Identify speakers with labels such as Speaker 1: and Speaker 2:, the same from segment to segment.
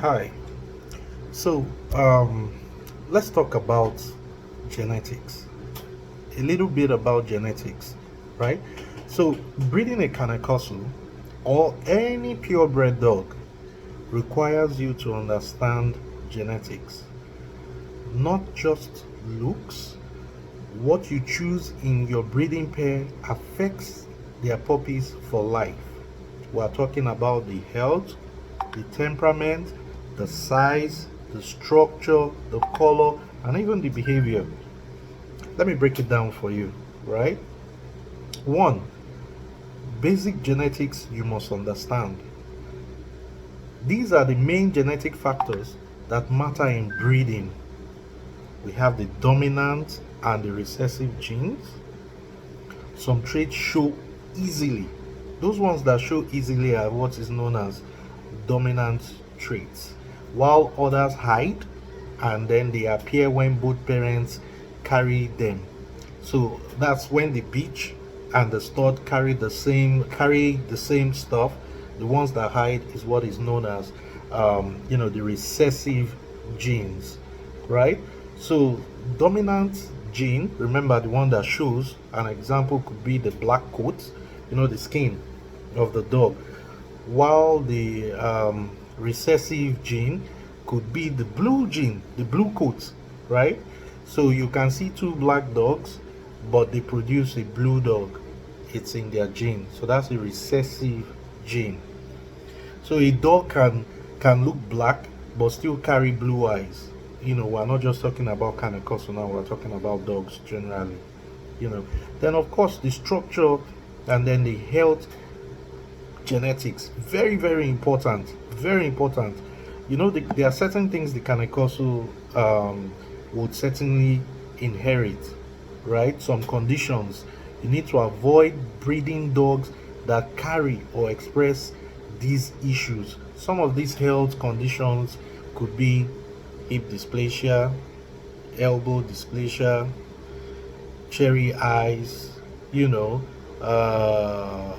Speaker 1: Hi. So, um, let's talk about genetics. A little bit about genetics, right? So, breeding a Corso or any purebred dog requires you to understand genetics, not just looks. What you choose in your breeding pair affects their puppies for life. We are talking about the health, the temperament, the size, the structure, the color, and even the behavior. Let me break it down for you, right? One, basic genetics you must understand. These are the main genetic factors that matter in breeding. We have the dominant and the recessive genes. Some traits show easily. Those ones that show easily are what is known as dominant traits, while others hide and then they appear when both parents carry them. So that's when the bitch and the stud carry the same stuff. The ones that hide is what is known as the recessive genes, right? So dominant gene, remember the one that shows, an example could be the black coat, the skin of the dog, while the recessive gene could be the blue gene, the blue coat, right? So you can see two black dogs, but they produce a blue dog. It's in their gene, so that's a recessive gene. So a dog can look black but still carry blue eyes. We're not just talking about kind of Corso now, we're talking about dogs generally. Then of course the structure and then the health genetics, very very important, very important. There are certain things the Corso would certainly inherit, right? Some conditions you need to avoid breeding dogs that carry or express these issues. Some of these health conditions could be hip dysplasia, elbow dysplasia, cherry eyes, you know, uh,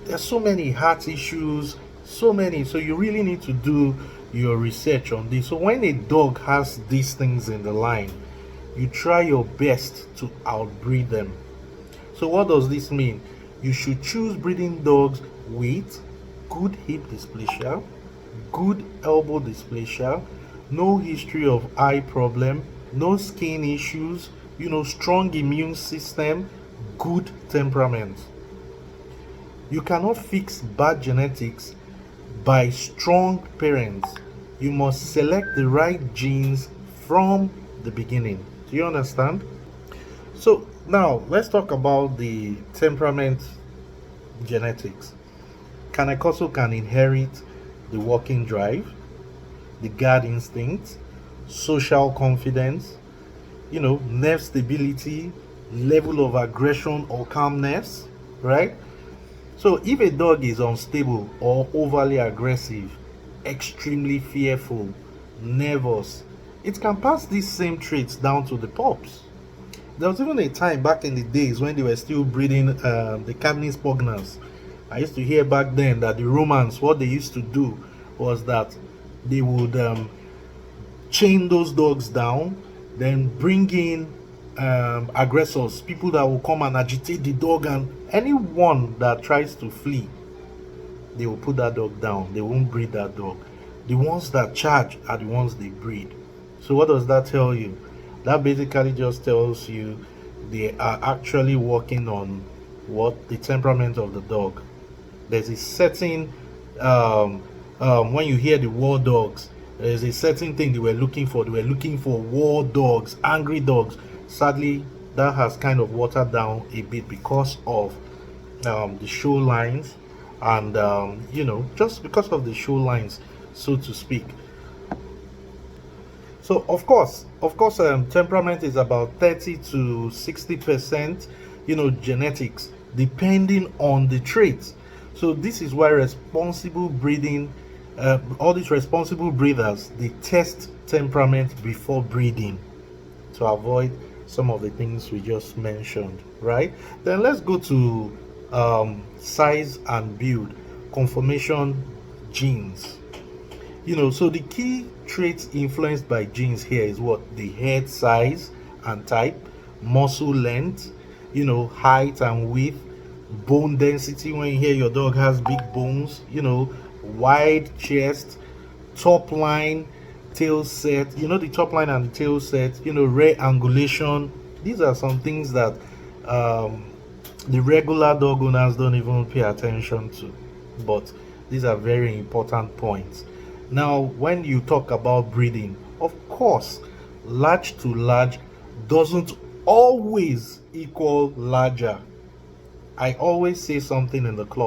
Speaker 1: there's so many heart issues, so many. So you really need to do your research on this. So when a dog has these things in the line, you try your best to outbreed them. So what does this mean? You should choose breeding dogs with good hip dysplasia, good elbow dysplasia, no history of eye problem, no skin issues, strong immune system, good temperament. You cannot fix bad genetics by strong parents. You must select the right genes from the beginning. Do you understand? So now let's talk about the temperament genetics. Can can inherit the walking drive, the guard instinct, social confidence, nerve stability, level of aggression or calmness, right? So if a dog is unstable or overly aggressive, extremely fearful, nervous, it can pass these same traits down to the pups. There was even a time back in the days when they were still breeding the Canis pugnans. I used to hear back then that the Romans, what they used to do was that they would chain those dogs down, then bring in aggressors, people that will come and agitate the dog, and anyone that tries to flee, they will put that dog down. They won't breed that dog. The ones that charge are the ones they breed. So what does that tell you? That basically just tells you they are actually working on what the temperament of the dog. There's a certain when you hear the war dogs, there's a certain thing they were looking for. They were looking for war dogs, angry dogs. Sadly, that has kind of watered down a bit because of the show lines, and just because of the show lines, so to speak. So of course, temperament is about 30 to 60%, genetics, depending on the traits. So this is why responsible breeding, all these responsible breeders, they test temperament before breeding to avoid some of the things we just mentioned, right? Then let's go to size and build, conformation genes. So the key traits influenced by genes here is what? The head size and type, muscle length, height and width, bone density. When you hear your dog has big bones, wide chest, top line, tail set, the top line and the tail set, rear angulation. These are some things that um, the regular dog owners don't even pay attention to, but these are very important points. Now, when you talk about breeding, of course, large to large doesn't always equal larger. I always say something in the club